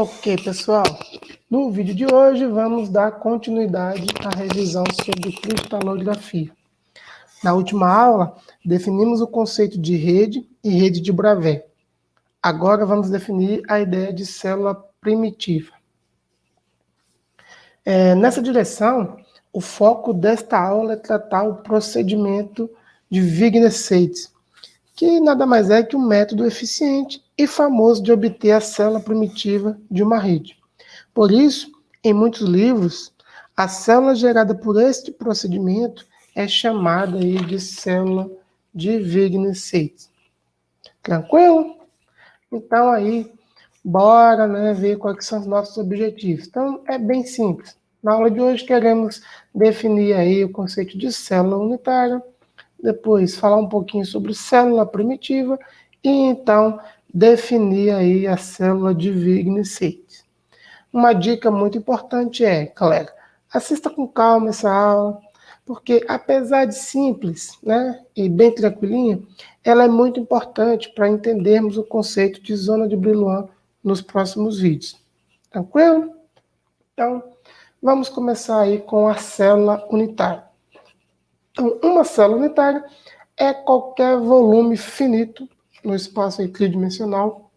Ok, pessoal. No vídeo de hoje vamos dar continuidade à revisão sobre cristalografia. Na última aula, definimos o conceito de rede e rede de Bravais. Agora vamos definir a ideia de célula primitiva. Nessa direção, o foco desta aula é tratar o procedimento de Wigner-Seitz, que nada mais é que um método eficiente e famoso de obter a célula primitiva de uma rede. Por isso, em muitos livros, a célula gerada por este procedimento é chamada aí de célula de Wigner-Seitz. Tranquilo? Então aí, bora ver quais são os nossos objetivos. Então, é bem simples. Na aula de hoje queremos definir aí o conceito de célula unitária, depois falar um pouquinho sobre célula primitiva e então definir aí a célula de Wigner-Seitz. Uma dica muito importante é, galera, assista com calma essa aula, porque apesar de simples, e bem tranquilinha, ela é muito importante para entendermos o conceito de zona de Brillouin nos próximos vídeos. Tranquilo? Então, vamos começar aí com a célula unitária. Então, uma célula unitária é qualquer volume finito no espaço tridimensional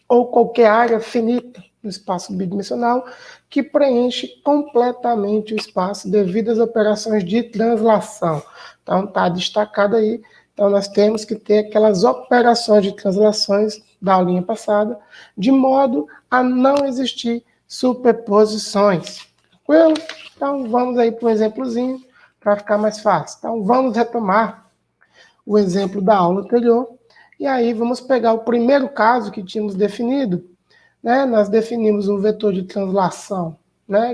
ou qualquer área finita no espaço bidimensional que preenche completamente o espaço devido às operações de translação. Então, está destacado aí. Então, nós temos que ter aquelas operações de translações da aulinha passada, de modo a não existir superposições. Tranquilo? Então, vamos aí para um exemplozinho para ficar mais fácil. Então, vamos retomar o exemplo da aula anterior. E aí, vamos pegar o primeiro caso que tínhamos definido. Nós definimos um vetor de translação,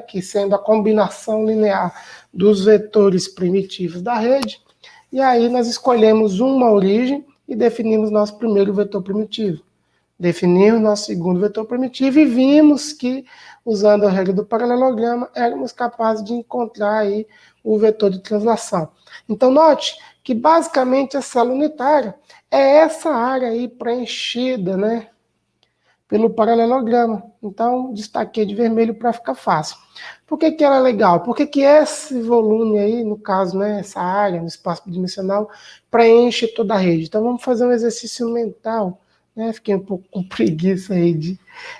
que sendo a combinação linear dos vetores primitivos da rede. E aí, nós escolhemos uma origem e definimos nosso primeiro vetor primitivo. Definimos nosso segundo vetor primitivo e vimos que, usando a regra do paralelograma, éramos capazes de encontrar aí o vetor de translação. Então, note que, basicamente, a célula unitária é essa área aí preenchida, pelo paralelograma. Então, destaquei de vermelho para ficar fácil. Por que ela é legal? Porque que esse volume aí, no caso, essa área, no espaço bidimensional, preenche toda a rede. Então, vamos fazer um exercício mental. Fiquei um pouco com preguiça aí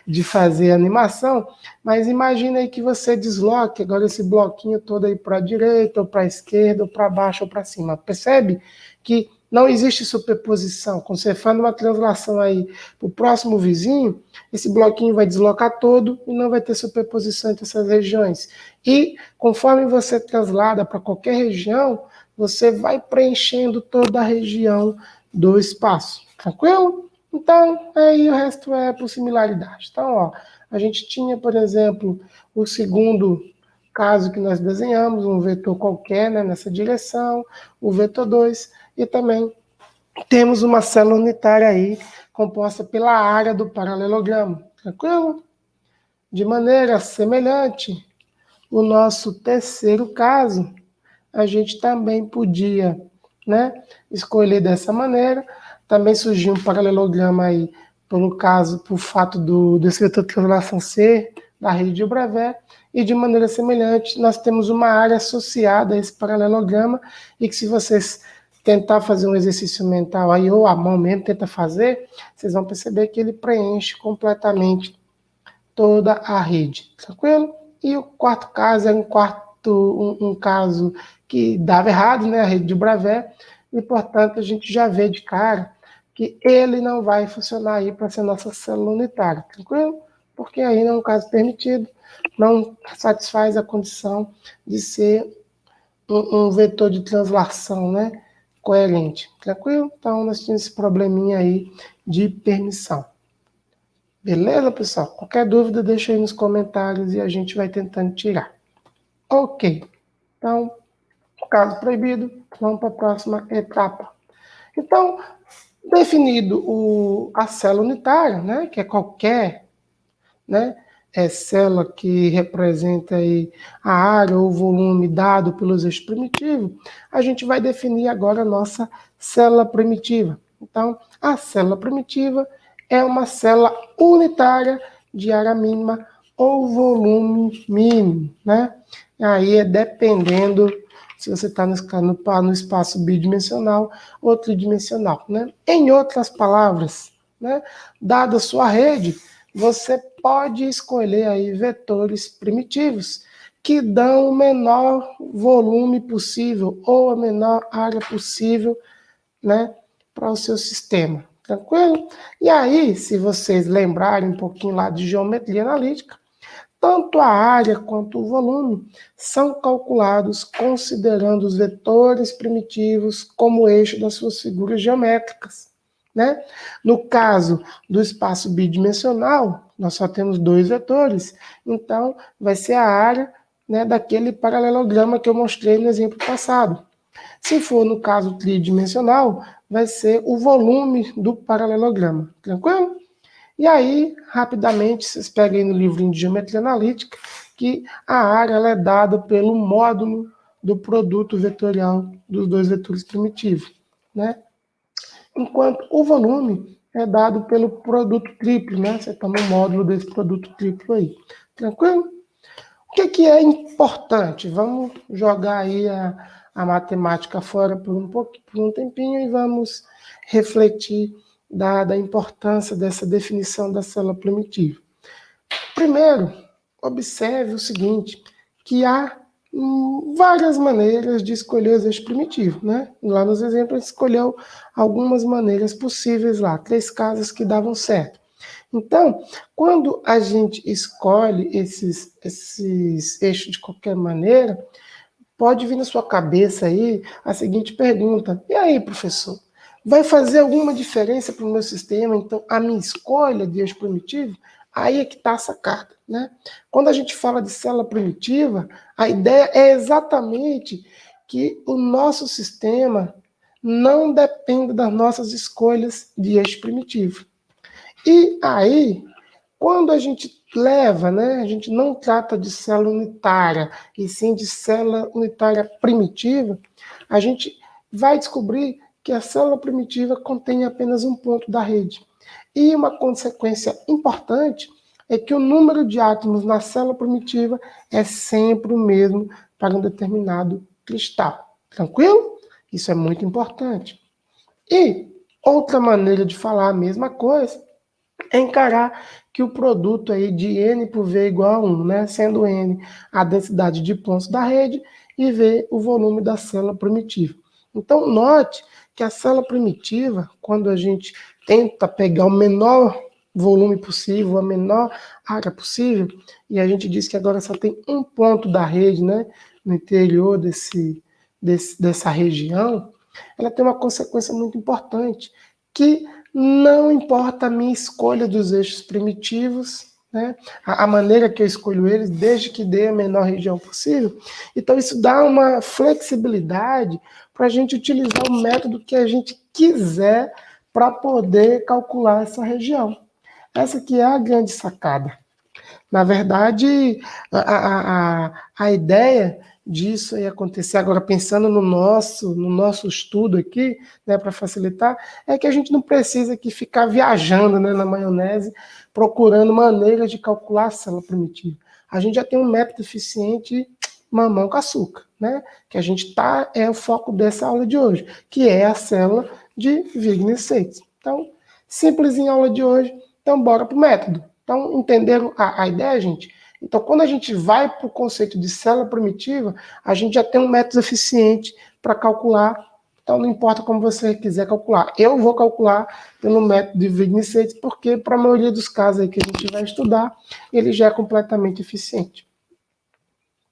de fazer a animação, mas imagina aí que você desloque agora esse bloquinho todo aí para a direita, ou para a esquerda, ou para baixo, ou para cima. Percebe que não existe superposição. Quando você faz uma translação aí para o próximo vizinho, esse bloquinho vai deslocar todo e não vai ter superposição entre essas regiões. E conforme você translada para qualquer região, você vai preenchendo toda a região do espaço. Tranquilo? Então, aí o resto é por similaridade. Então, a gente tinha, por exemplo, o segundo caso que nós desenhamos, um vetor qualquer nessa direção, o vetor 2, e também temos uma célula unitária aí, composta pela área do paralelograma. Tranquilo? De maneira semelhante, o nosso terceiro caso, a gente também podia escolher dessa maneira. Também surgiu um paralelograma aí, por fato desse vetor de translação ser da rede de Bravais, e de maneira semelhante, nós temos uma área associada a esse paralelograma, e que se vocês tentar fazer um exercício mental aí, ou a mão mesmo tenta fazer, vocês vão perceber que ele preenche completamente toda a rede, tranquilo? E o quarto caso é um caso que dava errado, a rede de Bravais, e portanto a gente já vê de cara que ele não vai funcionar aí para ser nossa célula unitária, tranquilo? Porque aí não é um caso permitido, não satisfaz a condição de ser um vetor de translação, coerente, tranquilo? Então nós tínhamos esse probleminha aí de permissão. Beleza, pessoal? Qualquer dúvida, deixa aí nos comentários e a gente vai tentando tirar. Ok. Então, caso proibido, vamos para a próxima etapa. Então, definido a célula unitária, que é qualquer célula que representa aí a área ou o volume dado pelos eixos primitivos, a gente vai definir agora a nossa célula primitiva. Então, a célula primitiva é uma célula unitária de área mínima ou volume mínimo, né? Aí é dependendo se você está no espaço bidimensional ou tridimensional, né? Em outras palavras, né? Dada a sua rede, você pode escolher aí vetores primitivos que dão o menor volume possível ou a menor área possível, né, para o seu sistema. Tranquilo? E aí, se vocês lembrarem um pouquinho lá de geometria analítica, tanto a área quanto o volume são calculados considerando os vetores primitivos como eixo das suas figuras geométricas, né? No caso do espaço bidimensional, nós só temos dois vetores, então vai ser a área, né, daquele paralelograma que eu mostrei no exemplo passado. Se for no caso tridimensional, vai ser o volume do paralelograma. Tranquilo? E aí, rapidamente, vocês peguem no livrinho de Geometria Analítica que a área ela é dada pelo módulo do produto vetorial dos dois vetores primitivos, né? Enquanto o volume é dado pelo produto triplo, né? Você toma o módulo desse produto triplo aí. Tranquilo? O que é importante? Vamos jogar aí a matemática fora por um tempinho e vamos refletir da importância dessa definição da célula primitiva. Primeiro, observe o seguinte, que há várias maneiras de escolher os eixos primitivos, né? Lá nos exemplos a gente escolheu algumas maneiras possíveis lá, 3 casos que davam certo. Então, quando a gente escolhe esses eixos de qualquer maneira, pode vir na sua cabeça aí a seguinte pergunta: e aí, professor? Vai fazer alguma diferença para o meu sistema? Então, a minha escolha de eixo primitivo? Aí é que está a sacada, né? Quando a gente fala de célula primitiva, a ideia é exatamente que o nosso sistema não depende das nossas escolhas de eixo primitivo. E aí, quando a gente leva, né, a gente não trata de célula unitária, e sim de célula unitária primitiva, a gente vai descobrir que a célula primitiva contém apenas um ponto da rede. E uma consequência importante é que o número de átomos na célula primitiva é sempre o mesmo para um determinado cristal. Tranquilo? Isso é muito importante. E outra maneira de falar a mesma coisa é encarar que o produto aí de N por V igual a 1, né? Sendo N a densidade de pontos da rede e V o volume da célula primitiva. Então, note que a célula primitiva, quando a gente tenta pegar o menor volume possível, a menor área possível, e a gente diz que agora só tem um ponto da rede, né? No interior dessa região, ela tem uma consequência muito importante, que não importa a minha escolha dos eixos primitivos, né? A maneira que eu escolho eles, desde que dê a menor região possível. Então, isso dá uma flexibilidade para a gente utilizar o método que a gente quiser para poder calcular essa região. Essa que é a grande sacada. Na verdade, a ideia disso aí acontecer, agora pensando no nosso estudo aqui, né, para facilitar, é que a gente não precisa aqui ficar viajando, né, na maionese, procurando maneiras de calcular a célula primitiva. A gente já tem um método eficiente, mamão com açúcar, né, que a gente é o foco dessa aula de hoje, que é a célula de Wigner-Seitz. Então, simples em aula de hoje, então bora para o método. Então, entenderam a ideia, gente? Então, quando a gente vai para o conceito de célula primitiva, a gente já tem um método eficiente para calcular. Então, não importa como você quiser calcular. Eu vou calcular pelo método de Wigner-Seitz, porque para a maioria dos casos aí que a gente vai estudar, ele já é completamente eficiente.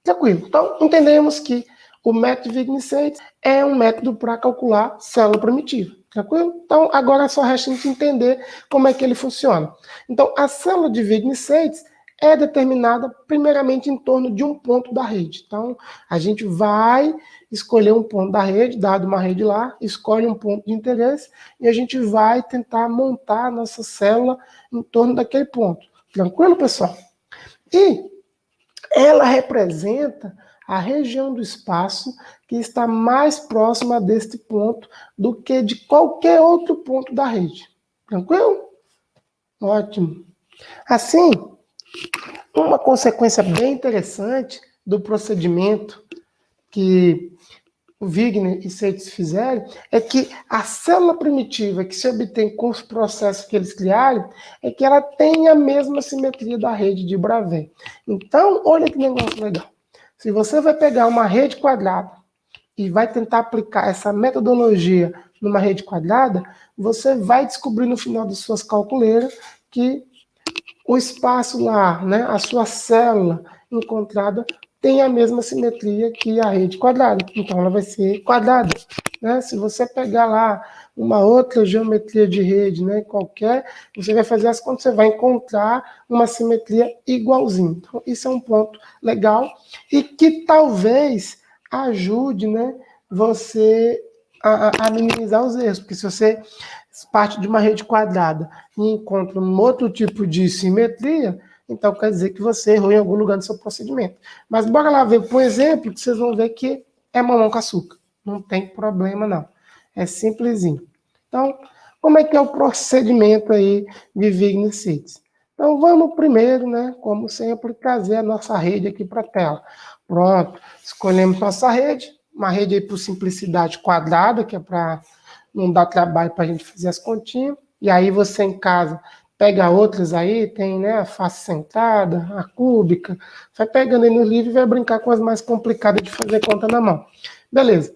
Tranquilo. Então, entendemos que o método de Wigner-Seitz é um método para calcular célula primitiva. Tranquilo? Então, agora só resta a gente entender como é que ele funciona. Então, a célula de Wigner-Seitz é determinada primeiramente em torno de um ponto da rede. Então, a gente vai escolher um ponto da rede, dado uma rede lá, escolhe um ponto de interesse e a gente vai tentar montar a nossa célula em torno daquele ponto. Tranquilo, pessoal? E ela representa a região do espaço que está mais próxima deste ponto do que de qualquer outro ponto da rede. Tranquilo? Ótimo. Assim, uma consequência bem interessante do procedimento que o Wigner e Seitz fizeram é que a célula primitiva que se obtém com os processos que eles criaram é que ela tem a mesma simetria da rede de Bravais. Então, olha que negócio legal. Se você vai pegar uma rede quadrada e vai tentar aplicar essa metodologia numa rede quadrada, você vai descobrir no final das suas calculeiras que o espaço lá, né, a sua célula encontrada tem a mesma simetria que a rede quadrada. Então, ela vai ser quadrada. Né? Se você pegar lá uma outra geometria de rede, né, qualquer, você vai fazer as contas, você vai encontrar uma simetria igualzinha. Então, isso é um ponto legal e que talvez ajude, né, você a minimizar os erros, porque se você parte de uma rede quadrada e encontra um outro tipo de simetria, então quer dizer que você errou em algum lugar do seu procedimento. Mas bora lá ver, por exemplo, que vocês vão ver que é mamão com açúcar. Não tem problema, não. É simplesinho. Então, como é que é o procedimento aí de Wigner-Seitz? Então, vamos primeiro, né, como sempre, trazer a nossa rede aqui para a tela. Pronto, escolhemos nossa rede, uma rede aí por simplicidade quadrada, que é para não dar trabalho para a gente fazer as continhas. E aí você em casa pega outras aí, tem, né, a face centrada, a cúbica, vai pegando aí no livro e vai brincar com as mais complicadas de fazer conta na mão. Beleza.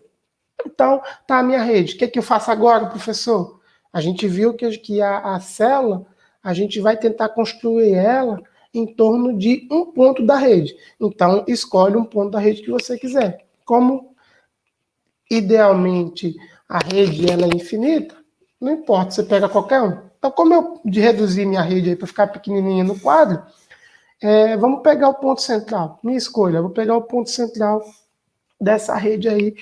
Então, tá a minha rede. O que eu faço agora, professor? A gente viu que a célula, a gente vai tentar construir ela em torno de um ponto da rede. Então, escolhe um ponto da rede que você quiser. Como, idealmente, a rede ela é infinita, não importa, você pega qualquer um. Então, como eu reduzir minha rede aí para ficar pequenininha no quadro, vamos pegar o ponto central. Minha escolha, eu vou pegar o ponto central dessa rede aí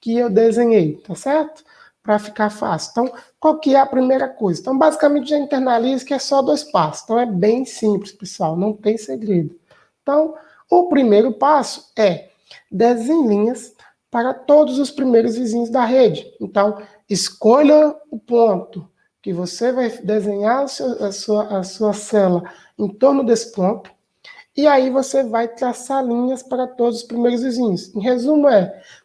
que eu desenhei, tá certo? Para ficar fácil. Então, qual que é a primeira coisa? Então, basicamente, já internaliza que é só 2 passos. Então, é bem simples, pessoal, não tem segredo. Então, o primeiro passo é desenhe linhas para todos os primeiros vizinhos da rede. Então, escolha o ponto que você vai desenhar a sua célula em torno desse ponto. E aí você vai traçar linhas para todos os primeiros vizinhos. Em resumo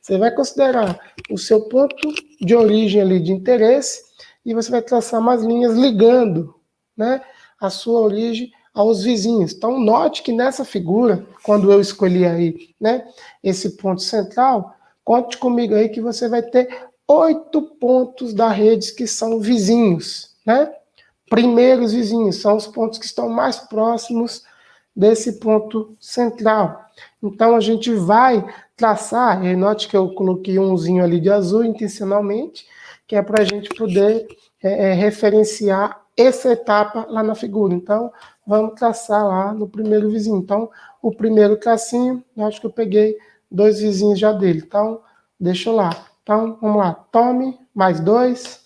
você vai considerar o seu ponto de origem ali de interesse e você vai traçar umas linhas ligando, né, a sua origem aos vizinhos. Então note que nessa figura, quando eu escolhi aí, né, esse ponto central, conte comigo aí que você vai ter 8 pontos da rede que são vizinhos, né? Primeiros vizinhos, são os pontos que estão mais próximos desse ponto central. Então, a gente vai traçar, e note que eu coloquei umzinho ali de azul intencionalmente, que é para a gente poder referenciar essa etapa lá na figura. Então, vamos traçar lá no primeiro vizinho. Então, o primeiro tracinho, eu acho que eu peguei 2 vizinhos já dele. Então, deixa eu lá. Então, vamos lá. Tome, mais 2.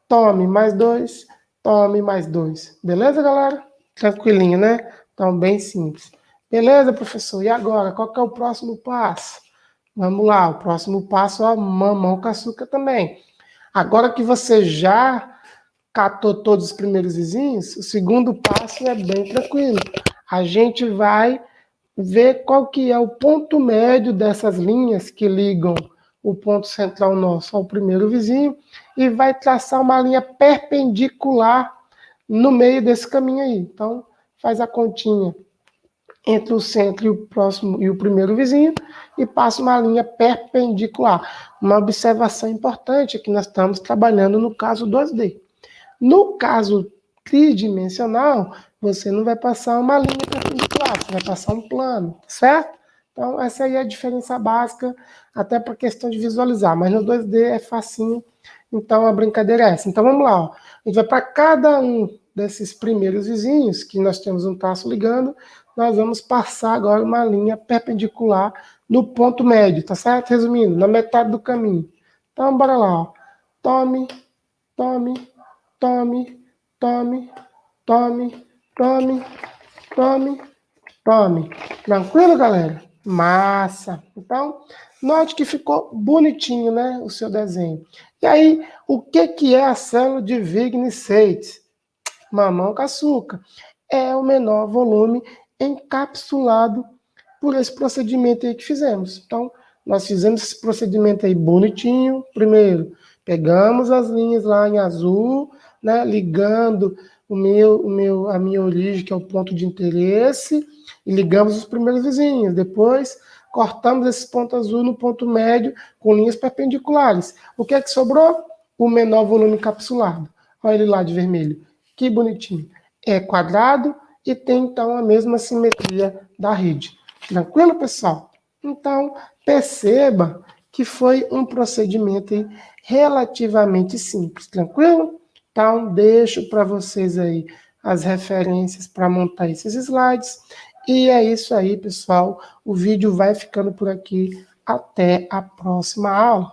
Tome, mais 2. Tome, mais 2. Beleza, galera? Tranquilinho, né? Então, bem simples. Beleza, professor? E agora? Qual que é o próximo passo? Vamos lá, o próximo passo é mamão com açúcar também. Agora que você já catou todos os primeiros vizinhos, o segundo passo é bem tranquilo. A gente vai ver qual que é o ponto médio dessas linhas que ligam o ponto central nosso ao primeiro vizinho e vai traçar uma linha perpendicular no meio desse caminho aí. Então, faz a continha entre o centro e o próximo e o primeiro vizinho e passa uma linha perpendicular. Uma observação importante é que nós estamos trabalhando no caso 2D. No caso tridimensional, você não vai passar uma linha perpendicular, você vai passar um plano, certo? Então, essa aí é a diferença básica, até para questão de visualizar, mas no 2D é facinho, então a brincadeira é essa. Então, vamos lá, ó. A gente vai para cada um desses primeiros vizinhos, que nós temos um traço ligando, nós vamos passar agora uma linha perpendicular no ponto médio, tá certo? Resumindo, na metade do caminho. Então, bora lá, ó. Tome, tome, tome, tome, tome, tome, tome, tome. Tranquilo, galera? Massa! Então, note que ficou bonitinho, né, o seu desenho. E aí, o que é a célula de Wigner-Seitz? Mamão com açúcar. é o menor volume encapsulado por esse procedimento aí que fizemos. Então, nós fizemos esse procedimento aí bonitinho. Primeiro, pegamos as linhas lá em azul, né, ligando a minha origem, que é o ponto de interesse, e ligamos os primeiros vizinhos. Depois, cortamos esse ponto azul no ponto médio com linhas perpendiculares. O que é que sobrou? O menor volume encapsulado. Olha ele lá de vermelho. Que bonitinho. É quadrado e tem, então, a mesma simetria da rede. Tranquilo, pessoal? Então, perceba que foi um procedimento aí relativamente simples. Tranquilo? Então, deixo para vocês aí as referências para montar esses slides. E é isso aí, pessoal. O vídeo vai ficando por aqui. Até a próxima aula.